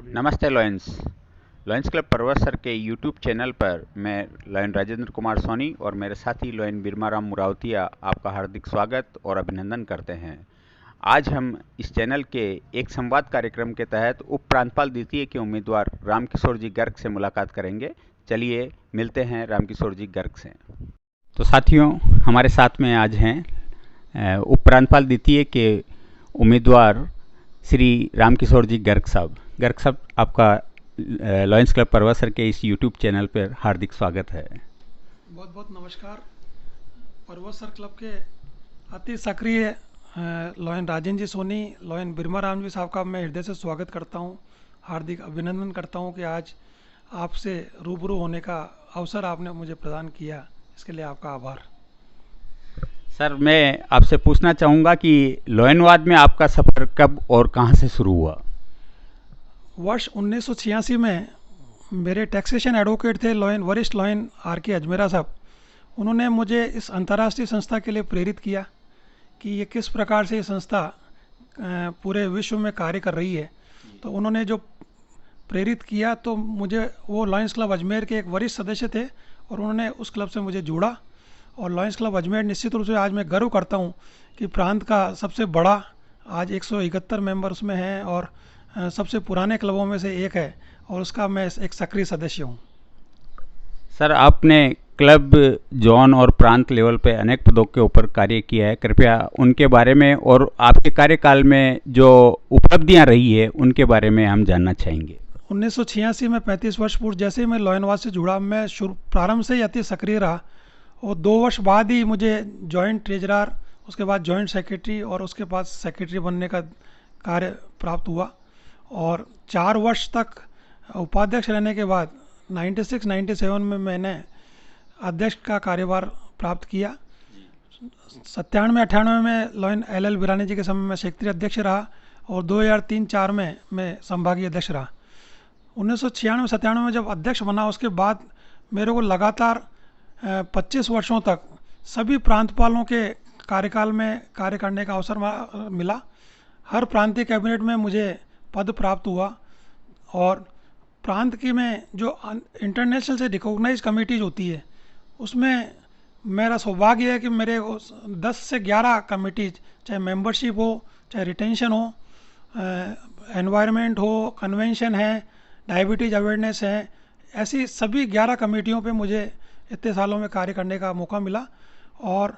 नमस्ते lions. Lions club परवसर के YouTube channel पर मैं लॉयन राजेंद्र कुमार सोनी और मेरे साथी लॉयन बिरमाराम मुरावतिया आपका हार्दिक स्वागत और अभिनंदन करते हैं। आज हम इस चैनल के एक संवाद कार्यक्रम के तहत उप प्रांतपाल द्वितीय के उम्मीदवार रामकिशोर जी गर्ग से मुलाकात करेंगे। चलिए मिलते हैं रामकिशोर जी गर्ग से। तो साथियों, हमारे साथ में आज हैं उप प्रांतपाल द्वितीय के उम्मीदवार श्री रामकिशोर जी गर्ग साहब। गर्ग साहब, आपका लॉयंस क्लब परवसर के इस यूट्यूब चैनल पर हार्दिक स्वागत है। बहुत बहुत नमस्कार। परवसर क्लब के अति सक्रिय लॉयन राजेंद्र जी सोनी, लॉयन बिरमाराम जी साहब का मैं हृदय से स्वागत करता हूं, हार्दिक अभिनंदन करता हूं कि आज आपसे रूबरू होने का अवसर आपने मुझे प्रदान किया, इसके लिए आपका आभार। सर, मैं आपसे पूछना चाहूँगा कि लॉयनवाद में आपका सफ़र कब और कहाँ से शुरू हुआ? वर्ष 1986 में मेरे टैक्सेशन एडवोकेट थे वरिष्ठ लॉयन आर के अजमेरा साहब। उन्होंने मुझे इस अंतर्राष्ट्रीय संस्था के लिए प्रेरित किया कि ये किस प्रकार से ये संस्था पूरे विश्व में कार्य कर रही है। तो उन्होंने जो प्रेरित किया, तो मुझे वो लॉयंस क्लब अजमेर के एक वरिष्ठ सदस्य थे और उन्होंने उस क्लब से मुझे जोड़ा। और लॉयंस क्लब अजमेर निश्चित रूप से आज मैं गर्व करता हूँ कि प्रांत का सबसे बड़ा, आज 171 मेंबर उसमें हैं और सबसे पुराने क्लबों में से एक है और उसका मैं एक सक्रिय सदस्य हूँ। सर, आपने क्लब, जोन और प्रांत लेवल पे अनेक पदों के ऊपर कार्य किया है। कृपया उनके बारे में और आपके कार्यकाल में जो उपलब्धियां रही है उनके बारे में हम जानना चाहेंगे। 1986 में 35 वर्ष पूर्व जैसे ही मैं लॉयनवाद से जुड़ा, मैं शुरू प्रारंभ से ही अति सक्रिय रहा और 2 वर्ष बाद ही मुझे जॉइंट ट्रेजरर, उसके बाद जॉइंट सेक्रेटरी और उसके बाद सेक्रेटरी बनने का कार्य प्राप्त हुआ। और 4 वर्ष तक उपाध्यक्ष रहने के बाद 96-97 में मैंने अध्यक्ष का कार्यभार प्राप्त किया। 97-98 में लॉयन LL बिरानी जी के समय में क्षेत्रीय अध्यक्ष रहा और 2003-04 में मैं संभागीय अध्यक्ष रहा। 1996-97 में जब अध्यक्ष बना, उसके बाद मेरे को लगातार 25 वर्षों तक सभी प्रांतपालों के कार्यकाल में कार्य करने का अवसर मिला। हर प्रांतीय कैबिनेट में मुझे पद प्राप्त हुआ और प्रांत की में जो इंटरनेशनल से रिकॉग्नाइज कमेटीज होती है, उसमें मेरा सौभाग्य है कि मेरे 10 से 11 कमेटीज, चाहे मेंबरशिप हो, चाहे रिटेंशन हो, एनवायरनमेंट हो, कन्वेंशन है, डायबिटीज़ अवेयरनेस है, ऐसी सभी 11 कमेटियों पे मुझे इतने सालों में कार्य करने का मौका मिला। और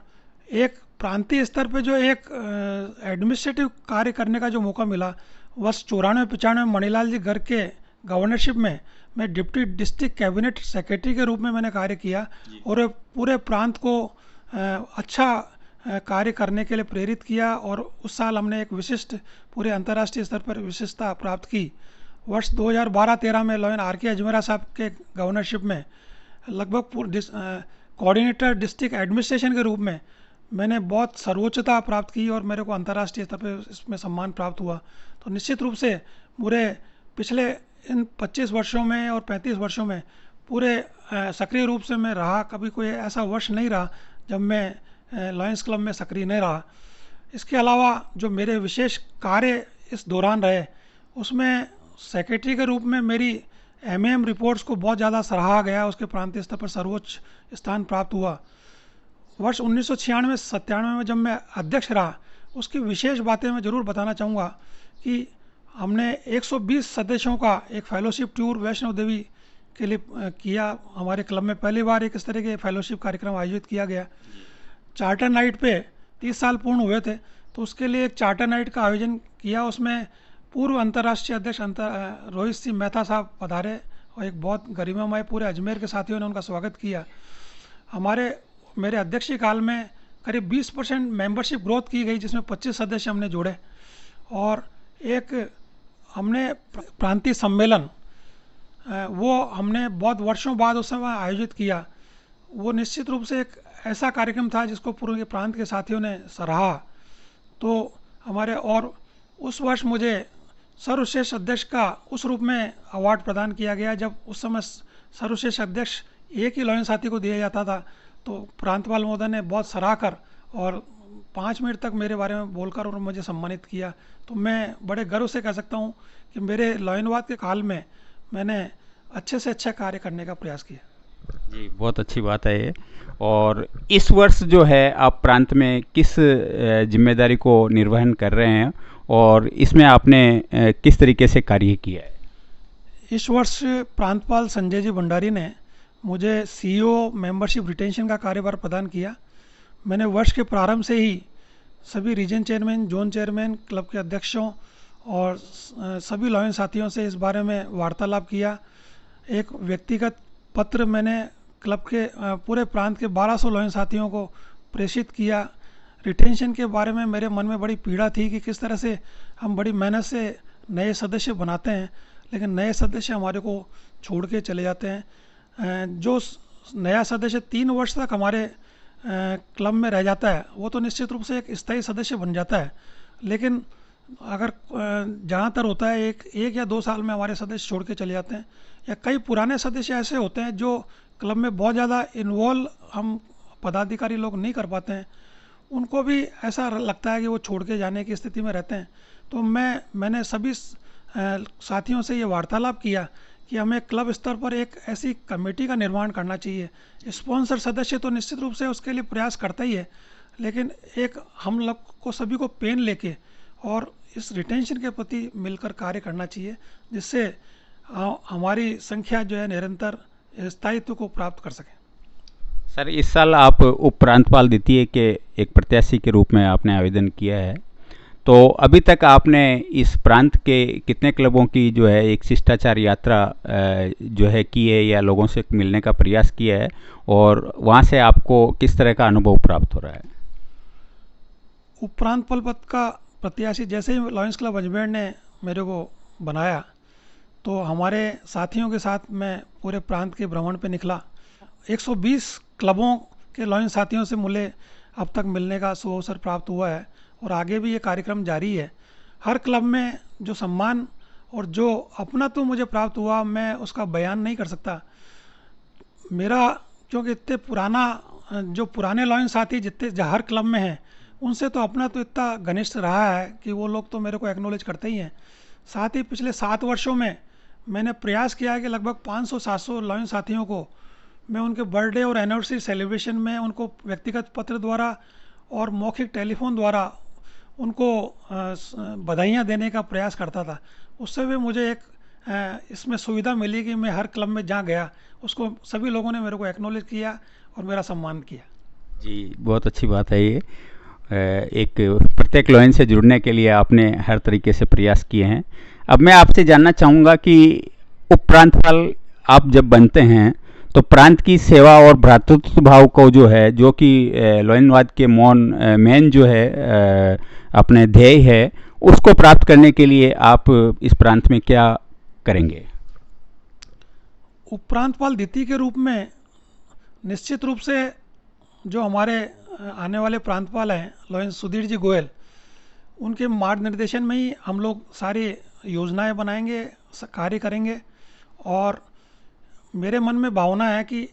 एक प्रांतीय स्तर पे जो एक एडमिनिस्ट्रेटिव कार्य करने का जो मौका मिला, वर्ष 94-95 मणिलाल जी गर्ग के गवर्नरशिप में मैं डिप्टी डिस्ट्रिक्ट कैबिनेट सेक्रेटरी के रूप में मैंने कार्य किया और पूरे प्रांत को अच्छा कार्य करने के लिए प्रेरित किया। और उस साल हमने एक विशिष्ट, पूरे अंतर्राष्ट्रीय स्तर पर विशिष्टता प्राप्त की। वर्ष 2012-13 में लॉयन आर के अजमेरा साहब के गवर्नरशिप में लगभग कोऑर्डिनेटर डिस्ट्रिक्ट एडमिनिस्ट्रेशन के रूप में मैंने बहुत सर्वोच्चता प्राप्त की और मेरे को अंतर्राष्ट्रीय स्तर पर इसमें सम्मान प्राप्त हुआ। तो निश्चित रूप से पूरे पिछले इन 25 वर्षों में और 35 वर्षों में पूरे सक्रिय रूप से मैं रहा। कभी कोई ऐसा वर्ष नहीं रहा जब मैं लॉयंस क्लब में सक्रिय नहीं रहा। इसके अलावा जो मेरे विशेष कार्य इस दौरान रहे, उसमें सेक्रेटरी के रूप में मेरी MM रिपोर्ट्स को बहुत ज़्यादा सराहा गया, उसके प्रांतीय स्तर पर सर्वोच्च स्थान प्राप्त हुआ। वर्ष 1996-97 में जब मैं अध्यक्ष रहा, उसकी विशेष बातें मैं ज़रूर बताना चाहूँगा कि हमने 120 सदस्यों का एक फेलोशिप टूर वैष्णो देवी के लिए किया। हमारे क्लब में पहली बार एक इस तरह के फेलोशिप कार्यक्रम आयोजित किया गया। चार्टर नाइट पे 30 साल पूर्ण हुए थे, तो उसके लिए एक चार्टर नाइट का आयोजन किया। उसमें पूर्व अंतर्राष्ट्रीय अध्यक्ष रोहित सिंह मेहता साहब पधारे और एक बहुत गरिमामय पूरे अजमेर के साथियों ने उनका स्वागत किया। मेरे अध्यक्षीय काल में करीब 20% मेंबरशिप ग्रोथ की गई, जिसमें 25 सदस्य हमने जोड़े और एक हमने प्रांतीय सम्मेलन वो हमने बहुत वर्षों बाद उस समय आयोजित किया। वो निश्चित रूप से एक ऐसा कार्यक्रम था जिसको पूरे प्रांत के साथियों ने सराहा। तो और उस वर्ष मुझे सर्वश्रेष्ठ अध्यक्ष का उस रूप में अवार्ड प्रदान किया गया, जब उस समय सर्वश्रेष्ठ अध्यक्ष एक ही लॉयन साथी को दिया जाता था। तो प्रांतपाल महोदय ने बहुत सराह कर और 5 मिनट तक मेरे बारे में बोलकर और मुझे सम्मानित किया, तो मैं बड़े गर्व से कह सकता हूँ कि मेरे लॉयनवाद के काल में मैंने अच्छे से अच्छा कार्य करने का प्रयास किया। जी, बहुत अच्छी बात है ये। और इस वर्ष जो है आप प्रांत में किस जिम्मेदारी को निर्वहन कर रहे हैं और इसमें आपने किस तरीके से कार्य किया है? इस वर्ष प्रांतपाल संजय जी भंडारी ने मुझे सीईओ मेंबरशिप रिटेंशन का कार्यभार प्रदान किया। मैंने वर्ष के प्रारंभ से ही सभी region chairman, zone chairman, club के अध्यक्षों और सभी लॉयन साथियों से इस बारे में वार्तालाप किया। एक व्यक्तिगत पत्र मैंने क्लब के पूरे प्रांत के 1200 लॉयन साथियों को प्रेषित किया। रिटेंशन के बारे में मेरे मन में बड़ी पीड़ा थी कि किस तरह से हम बड़ी मेहनत से नए सदस्य बनाते हैं, लेकिन नए सदस्य हमारे को छोड़ के चले जाते हैं। जो नया सदस्य 3 वर्ष तक हमारे क्लब में रह जाता है वो तो निश्चित रूप से एक स्थायी सदस्य बन जाता है, लेकिन अगर ज़्यादातर होता है एक या 2 साल में हमारे सदस्य छोड़ के चले जाते हैं, या कई पुराने सदस्य ऐसे होते हैं जो क्लब में बहुत ज़्यादा इन्वॉल्व हम पदाधिकारी लोग नहीं कर पाते हैं, उनको भी ऐसा लगता है कि वो छोड़ के जाने की स्थिति में रहते हैं। तो मैंने सभी साथियों से ये वार्तालाप किया कि हमें क्लब स्तर पर एक ऐसी कमेटी का निर्माण करना चाहिए। स्पॉन्सर सदस्य तो निश्चित रूप से उसके लिए प्रयास करता ही है, लेकिन एक हम लोग को सभी को पेन लेके और इस रिटेंशन के प्रति मिलकर कार्य करना चाहिए, जिससे हमारी संख्या जो है निरंतर स्थायित्व को प्राप्त कर सके। सर, इस साल आप उप प्रांतपाल द्वितीय के एक प्रत्याशी के रूप में आपने आवेदन किया है, तो अभी तक आपने इस प्रांत के कितने क्लबों की जो है एक शिष्टाचार यात्रा जो है की है या लोगों से मिलने का प्रयास किया है, और वहाँ से आपको किस तरह का अनुभव प्राप्त हो रहा है? उप प्रांतपाल पद का प्रत्याशी जैसे ही लॉयंस क्लब अजमेर ने मेरे को बनाया, तो हमारे साथियों के साथ मैं पूरे प्रांत के भ्रमण पे निकला। 120 क्लबों के लॉयंस साथियों से मुझे अब तक मिलने का सुअवसर प्राप्त हुआ है और आगे भी ये कार्यक्रम जारी है। हर क्लब में जो सम्मान और जो अपना तो मुझे प्राप्त हुआ, मैं उसका बयान नहीं कर सकता। मेरा क्योंकि इतने जो पुराने लॉयंस साथी जितने हर क्लब में हैं, उनसे तो अपना तो इतना घनिष्ठ रहा है कि वो लोग तो मेरे को एक्नॉलेज करते ही हैं। साथ ही पिछले 7 वर्षों में मैंने प्रयास किया है कि लगभग 500-700 लॉयन साथियों को मैं उनके बर्थडे और एनिवर्सरी सेलिब्रेशन में उनको व्यक्तिगत पत्र द्वारा और मौखिक टेलीफोन द्वारा उनको बधाइयाँ देने का प्रयास करता था। उससे भी मुझे एक इसमें सुविधा मिली कि मैं हर क्लब में जहाँ गया उसको सभी लोगों ने मेरे को एक्नॉलेज किया और मेरा सम्मान किया। जी, बहुत अच्छी बात है ये। एक प्रत्येक लॉयन से जुड़ने के लिए आपने हर तरीके से प्रयास किए हैं। अब मैं आपसे जानना चाहूँगा कि उप प्रांतपाल आप जब बनते हैं तो प्रांत की सेवा और भ्रातृत्व भाव को जो कि लॉयनवाद के मेन जो है अपने ध्येय है, उसको प्राप्त करने के लिए आप इस प्रांत में क्या करेंगे? उप प्रांतपाल द्वितीय के रूप में निश्चित रूप से जो हमारे आने वाले प्रांतपाल हैं लॉयन सुधीर जी गोयल, उनके मार्गनिर्देशन में ही हम लोग सारी योजनाएं बनाएंगे, कार्य करेंगे। और मेरे मन में भावना है कि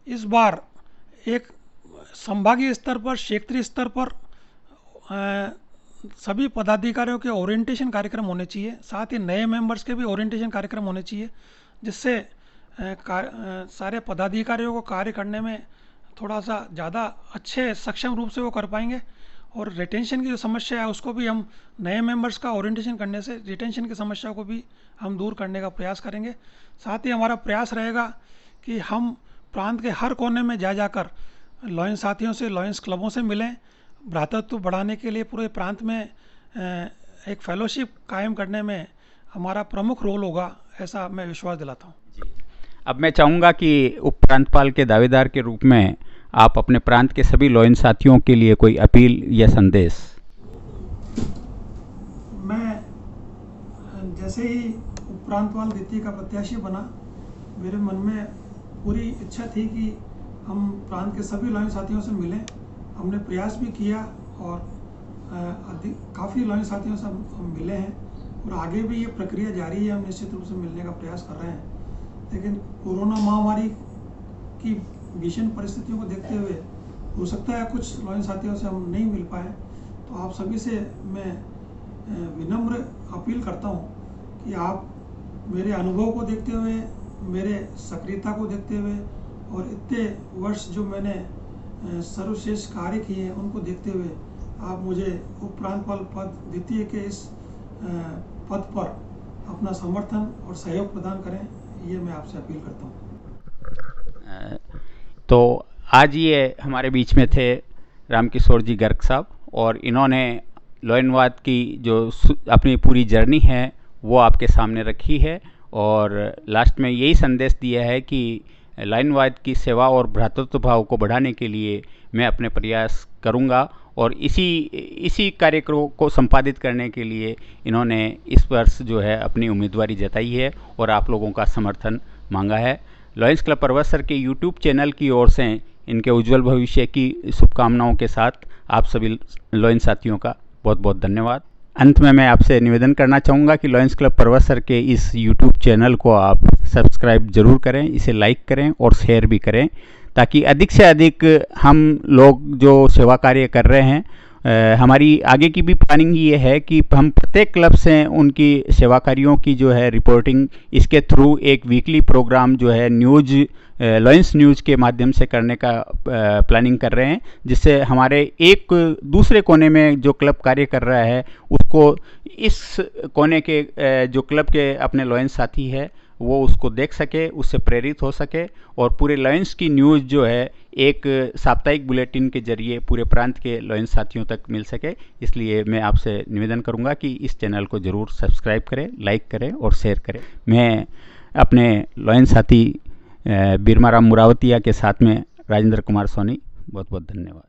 इस बार एक संभागीय स्तर पर, क्षेत्रीय स्तर पर सभी पदाधिकारियों के ओरिएंटेशन कार्यक्रम होने चाहिए, साथ ही नए मेंबर्स के भी ओरिएंटेशन कार्यक्रम होने चाहिए, जिससे सारे पदाधिकारियों को कार्य करने में थोड़ा सा ज़्यादा अच्छे सक्षम रूप से वो कर पाएंगे। और रिटेंशन की जो समस्या है उसको भी हम नए मेंबर्स का ओरिएंटेशन करने से रिटेंशन की समस्या को भी हम दूर करने का प्रयास करेंगे। साथ ही हमारा प्रयास रहेगा कि हम प्रांत के हर कोने में जाकर लॉयन साथियों से, लॉयंस क्लबों से मिलें। भ्रातृत्व बढ़ाने के लिए पूरे प्रांत में एक फेलोशिप कायम करने में हमारा प्रमुख रोल होगा, ऐसा मैं विश्वास दिलाता हूँ। अब मैं चाहूँगा कि उप प्रांतपाल के दावेदार के रूप में आप अपने प्रांत के सभी लॉयन साथियों के लिए कोई अपील या संदेश। मैं जैसे ही उप प्रांतपाल द्वितीय का प्रत्याशी बना, मेरे मन में पूरी इच्छा थी कि हम प्रांत के सभी लॉयन साथियों से मिलें। हमने प्रयास भी किया और काफ़ी लॉयन साथियों से हम मिले हैं और आगे भी ये प्रक्रिया जारी है। हम निश्चित रूप से मिलने का प्रयास कर रहे हैं, लेकिन कोरोना महामारी की भीषण परिस्थितियों को देखते हुए हो सकता है कुछ लॉयन साथियों से हम नहीं मिल पाए। तो आप सभी से मैं विनम्र अपील करता हूँ कि आप मेरे अनुभव को देखते हुए, मेरे सक्रियता को देखते हुए और इतने वर्ष जो मैंने सर्वश्रेष्ठ कार्य किए हैं उनको देखते हुए आप मुझे उपप्रांतपाल पद द्वितीय के इस पद पर अपना समर्थन और सहयोग प्रदान करें, ये मैं आपसे अपील करता हूँ। तो आज ये हमारे बीच में थे रामकिशोर जी गर्ग साहब, और इन्होंने लोयनवाद की जो अपनी पूरी जर्नी है वो आपके सामने रखी है, और लास्ट में यही संदेश दिया है कि लाइनवाद की सेवा और भ्रातृत्व भाव को बढ़ाने के लिए मैं अपने प्रयास करूंगा, और इसी कार्यक्रम को संपादित करने के लिए इन्होंने इस वर्ष जो है अपनी उम्मीदवारी जताई है और आप लोगों का समर्थन मांगा है। लॉयंस क्लब परवसर के यूट्यूब चैनल की ओर से इनके उज्जवल भविष्य की शुभकामनाओं के साथ आप सभी लॉयंस साथियों का बहुत बहुत धन्यवाद। अंत में मैं आपसे निवेदन करना चाहूँगा कि लॉयंस क्लब परवसर के इस यूट्यूब चैनल को आप सब्सक्राइब जरूर करें, इसे लाइक करें और शेयर भी करें, ताकि अधिक से अधिक हम लोग जो सेवा कार्य कर रहे हैं, हमारी आगे की भी प्लानिंग ये है कि हम प्रत्येक क्लब से उनकी सेवा कार्यों की जो है रिपोर्टिंग इसके थ्रू एक वीकली प्रोग्राम जो है न्यूज़ लॉयंस न्यूज़ के माध्यम से करने का प्लानिंग कर रहे हैं, जिससे हमारे एक दूसरे कोने में जो क्लब कार्य कर रहा है उसको इस कोने के जो क्लब के अपने लॉयंस साथी है वो उसको देख सके, उससे प्रेरित हो सके, और पूरे लॉयंस की न्यूज़ जो है एक साप्ताहिक बुलेटिन के जरिए पूरे प्रांत के लॉयंस साथियों तक मिल सके। इसलिए मैं आपसे निवेदन करूंगा कि इस चैनल को ज़रूर सब्सक्राइब करें, लाइक करें और शेयर करें। मैं अपने लॉयंस साथी बिरमाराम मुरावतिया के साथ में राजेंद्र कुमार सोनी, बहुत बहुत धन्यवाद।